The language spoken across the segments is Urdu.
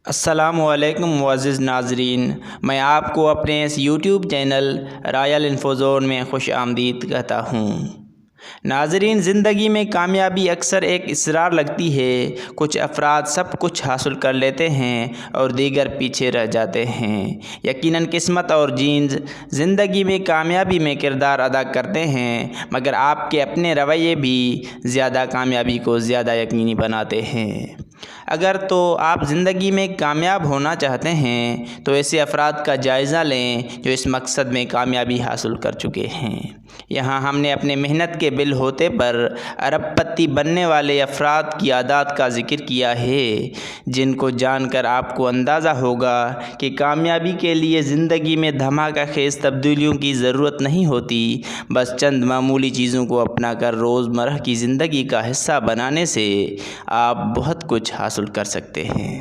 السلام علیکم معزز ناظرین، میں آپ کو اپنے اس YouTube channel royal info zone میں خوش آمدید کہتا ہوں۔ ناظرین، زندگی میں کامیابی اکثر ایک اصرار لگتی ہے۔ کچھ افراد سب کچھ حاصل کر لیتے ہیں اور دیگر پیچھے رہ جاتے ہیں۔ یقیناً قسمت اور جینز زندگی میں کامیابی میں کردار ادا کرتے ہیں، مگر آپ کے اپنے رویے بھی زیادہ کامیابی کو زیادہ یقینی بناتے ہیں۔ اگر تو آپ زندگی میں کامیاب ہونا چاہتے ہیں تو ایسے افراد کا جائزہ لیں جو اس مقصد میں کامیابی حاصل کر چکے ہیں۔ یہاں ہم نے اپنے محنت کے بل ہوتے پر ارب پتی بننے والے افراد کی عادات کا ذکر کیا ہے، جن کو جان کر آپ کو اندازہ ہوگا کہ کامیابی کے لیے زندگی میں دھماکہ خیز تبدیلیوں کی ضرورت نہیں ہوتی، بس چند معمولی چیزوں کو اپنا کر روزمرہ کی زندگی کا حصہ بنانے سے آپ بہت کچھ حاصل کر سکتے ہیں۔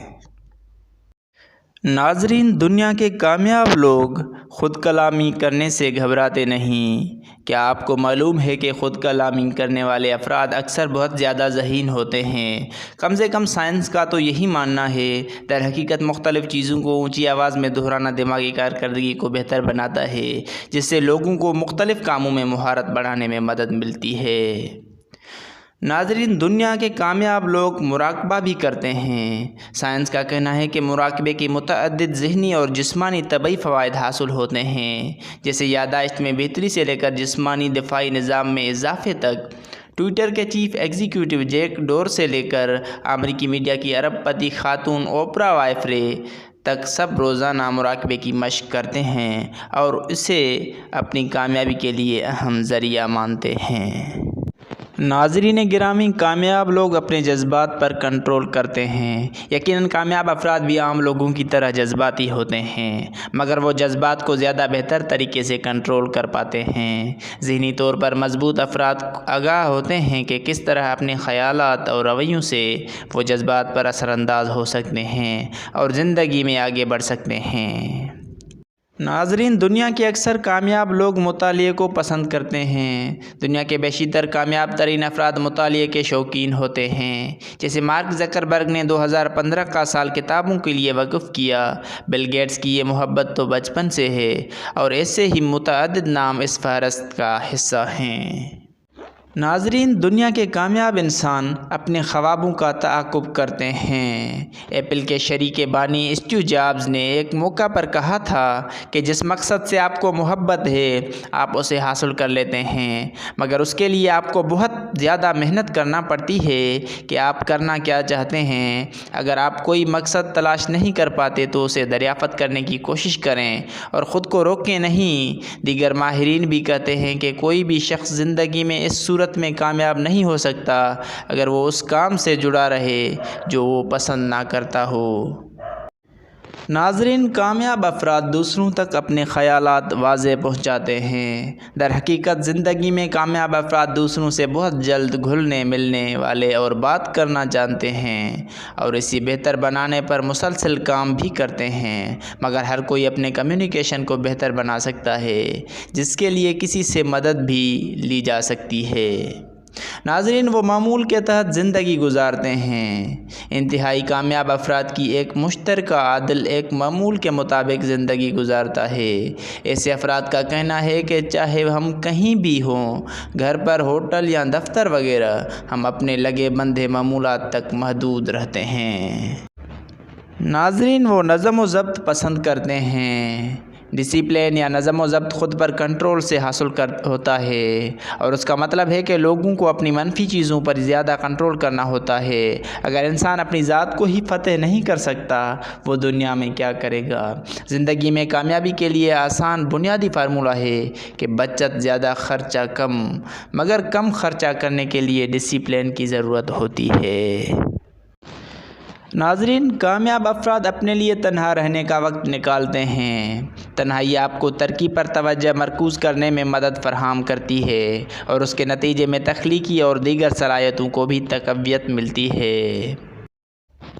ناظرین، دنیا کے کامیاب لوگ خود کلامی کرنے سے گھبراتے نہیں۔ کیا آپ کو معلوم ہے کہ خود کلامی کرنے والے افراد اکثر بہت زیادہ ذہین ہوتے ہیں؟ کم سے کم سائنس کا تو یہی ماننا ہے۔ در حقیقت مختلف چیزوں کو اونچی آواز میں دہرانا دماغی کارکردگی کو بہتر بناتا ہے، جس سے لوگوں کو مختلف کاموں میں مہارت بڑھانے میں مدد ملتی ہے۔ ناظرین، دنیا کے کامیاب لوگ مراقبہ بھی کرتے ہیں۔ سائنس کا کہنا ہے کہ مراقبے کے متعدد ذہنی اور جسمانی طبی فوائد حاصل ہوتے ہیں، جیسے یادداشت میں بہتری سے لے کر جسمانی دفاعی نظام میں اضافے تک۔ ٹوئٹر کے چیف ایگزیکٹو جیک ڈور سے لے کر امریکی میڈیا کی ارب پتی خاتون اوپرا وائنفرے تک سب روزانہ مراقبے کی مشق کرتے ہیں اور اسے اپنی کامیابی کے لیے اہم ذریعہ مانتے ہیں۔ ناظرین گرامی، کامیاب لوگ اپنے جذبات پر کنٹرول کرتے ہیں۔ یقیناً کامیاب افراد بھی عام لوگوں کی طرح جذباتی ہوتے ہیں، مگر وہ جذبات کو زیادہ بہتر طریقے سے کنٹرول کر پاتے ہیں۔ ذہنی طور پر مضبوط افراد آگاہ ہوتے ہیں کہ کس طرح اپنے خیالات اور رویوں سے وہ جذبات پر اثر انداز ہو سکتے ہیں اور زندگی میں آگے بڑھ سکتے ہیں۔ ناظرین، دنیا کے اکثر کامیاب لوگ مطالعے کو پسند کرتے ہیں۔ دنیا کے بیشتر کامیاب ترین افراد مطالعے کے شوقین ہوتے ہیں۔ جیسے مارک زکربرگ نے 2015 کا سال کتابوں کے لیے وقف کیا۔ بل گیٹس کی یہ محبت تو بچپن سے ہے، اور ایسے ہی متعدد نام اس فہرست کا حصہ ہیں۔ ناظرین، دنیا کے کامیاب انسان اپنے خوابوں کا تعاقب کرتے ہیں۔ ایپل کے شریک بانی اسٹیو جابز نے ایک موقع پر کہا تھا کہ جس مقصد سے آپ کو محبت ہے آپ اسے حاصل کر لیتے ہیں، مگر اس کے لیے آپ کو بہت زیادہ محنت کرنا پڑتی ہے کہ آپ کرنا کیا چاہتے ہیں۔ اگر آپ کوئی مقصد تلاش نہیں کر پاتے تو اسے دریافت کرنے کی کوشش کریں اور خود کو روکیں نہیں۔ دیگر ماہرین بھی کہتے ہیں کہ کوئی بھی شخص زندگی میں اس صورت میں کامیاب نہیں ہو سکتا اگر وہ اس کام سے جڑا رہے جو وہ پسند نہ کرتا ہو۔ ناظرین، کامیاب افراد دوسروں تک اپنے خیالات واضح پہنچاتے ہیں۔ در حقیقت زندگی میں کامیاب افراد دوسروں سے بہت جلد گھلنے ملنے والے اور بات کرنا جانتے ہیں اور اسی بہتر بنانے پر مسلسل کام بھی کرتے ہیں، مگر ہر کوئی اپنے کمیونیکیشن کو بہتر بنا سکتا ہے، جس کے لیے کسی سے مدد بھی لی جا سکتی ہے۔ ناظرین، وہ معمول کے تحت زندگی گزارتے ہیں۔ انتہائی کامیاب افراد کی ایک مشترکہ عادل ایک معمول کے مطابق زندگی گزارتا ہے۔ ایسے افراد کا کہنا ہے کہ چاہے ہم کہیں بھی ہوں، گھر پر، ہوٹل یا دفتر وغیرہ، ہم اپنے لگے بندھے معمولات تک محدود رہتے ہیں۔ ناظرین، وہ نظم و ضبط پسند کرتے ہیں۔ ڈسپلن یا نظم و ضبط خود پر کنٹرول سے حاصل ہوتا ہے، اور اس کا مطلب ہے کہ لوگوں کو اپنی منفی چیزوں پر زیادہ کنٹرول کرنا ہوتا ہے۔ اگر انسان اپنی ذات کو ہی فتح نہیں کر سکتا، وہ دنیا میں کیا کرے گا؟ زندگی میں کامیابی کے لیے آسان بنیادی فارمولہ ہے کہ بچت زیادہ، خرچہ کم، مگر کم خرچہ کرنے کے لیے ڈسپلن کی ضرورت ہوتی ہے۔ ناظرین، کامیاب افراد اپنے لیے تنہا رہنے کا وقت نکالتے ہیں۔ تنہائی آپ کو ترقی پر توجہ مرکوز کرنے میں مدد فراہم کرتی ہے اور اس کے نتیجے میں تخلیقی اور دیگر صلاحیتوں کو بھی تقویت ملتی ہے۔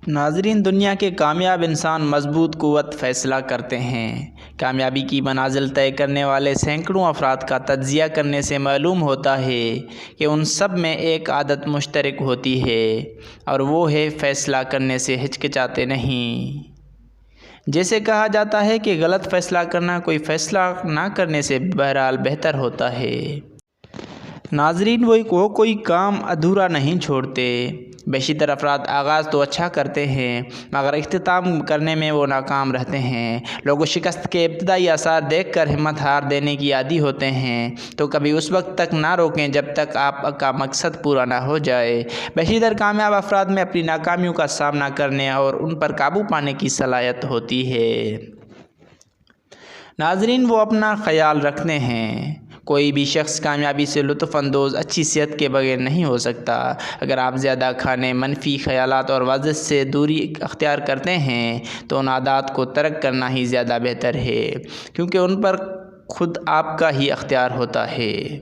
ناظرین، دنیا کے کامیاب انسان مضبوط قوت فیصلہ کرتے ہیں۔ کامیابی کی منازل طے کرنے والے سینکڑوں افراد کا تجزیہ کرنے سے معلوم ہوتا ہے کہ ان سب میں ایک عادت مشترک ہوتی ہے، اور وہ ہے فیصلہ کرنے سے ہچکچاتے نہیں۔ جیسے کہا جاتا ہے کہ غلط فیصلہ کرنا کوئی فیصلہ نہ کرنے سے بہرحال بہتر ہوتا ہے۔ ناظرین، وہ کوئی کام ادھورا نہیں چھوڑتے۔ بیشتر افراد آغاز تو اچھا کرتے ہیں مگر اختتام کرنے میں وہ ناکام رہتے ہیں۔ لوگ شکست کے ابتدائی آثار دیکھ کر ہمت ہار دینے کی عادی ہوتے ہیں، تو کبھی اس وقت تک نہ روکیں جب تک آپ کا مقصد پورا نہ ہو جائے۔ بیشتر کامیاب افراد میں اپنی ناکامیوں کا سامنا کرنے اور ان پر قابو پانے کی صلاحیت ہوتی ہے۔ ناظرین، وہ اپنا خیال رکھتے ہیں۔ کوئی بھی شخص کامیابی سے لطف اندوز اچھی صحت کے بغیر نہیں ہو سکتا۔ اگر آپ زیادہ کھانے، منفی خیالات اور ورزش سے دوری اختیار کرتے ہیں تو ان عادات کو ترک کرنا ہی زیادہ بہتر ہے، کیونکہ ان پر خود آپ کا ہی اختیار ہوتا ہے۔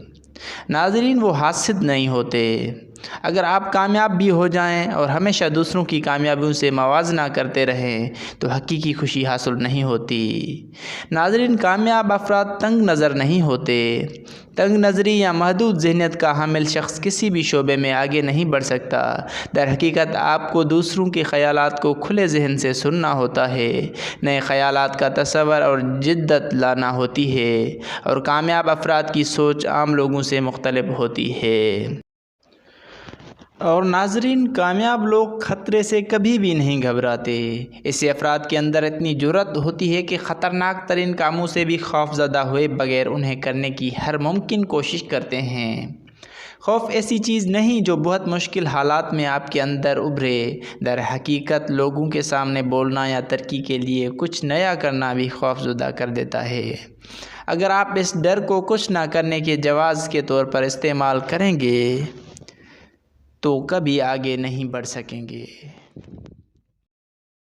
ناظرین، وہ حاسد نہیں ہوتے۔ اگر آپ کامیاب بھی ہو جائیں اور ہمیشہ دوسروں کی کامیابیوں سے موازنہ کرتے رہیں تو حقیقی خوشی حاصل نہیں ہوتی۔ ناظرین، کامیاب افراد تنگ نظر نہیں ہوتے۔ تنگ نظری یا محدود ذہنیت کا حامل شخص کسی بھی شعبے میں آگے نہیں بڑھ سکتا۔ در حقیقت آپ کو دوسروں کے خیالات کو کھلے ذہن سے سننا ہوتا ہے، نئے خیالات کا تصور اور جدت لانا ہوتی ہے، اور کامیاب افراد کی سوچ عام لوگوں سے مختلف ہوتی ہے۔ اور ناظرین، کامیاب لوگ خطرے سے کبھی بھی نہیں گھبراتے۔ ایسے افراد کے اندر اتنی جرأت ہوتی ہے کہ خطرناک ترین کاموں سے بھی خوف زدہ ہوئے بغیر انہیں کرنے کی ہر ممکن کوشش کرتے ہیں۔ خوف ایسی چیز نہیں جو بہت مشکل حالات میں آپ کے اندر ابھرے۔ در حقیقت لوگوں کے سامنے بولنا یا ترقی کے لیے کچھ نیا کرنا بھی خوف زدہ کر دیتا ہے۔ اگر آپ اس ڈر کو کچھ نہ کرنے کے جواز کے طور پر استعمال کریں گے تو کبھی آگے نہیں بڑھ سکیں گے۔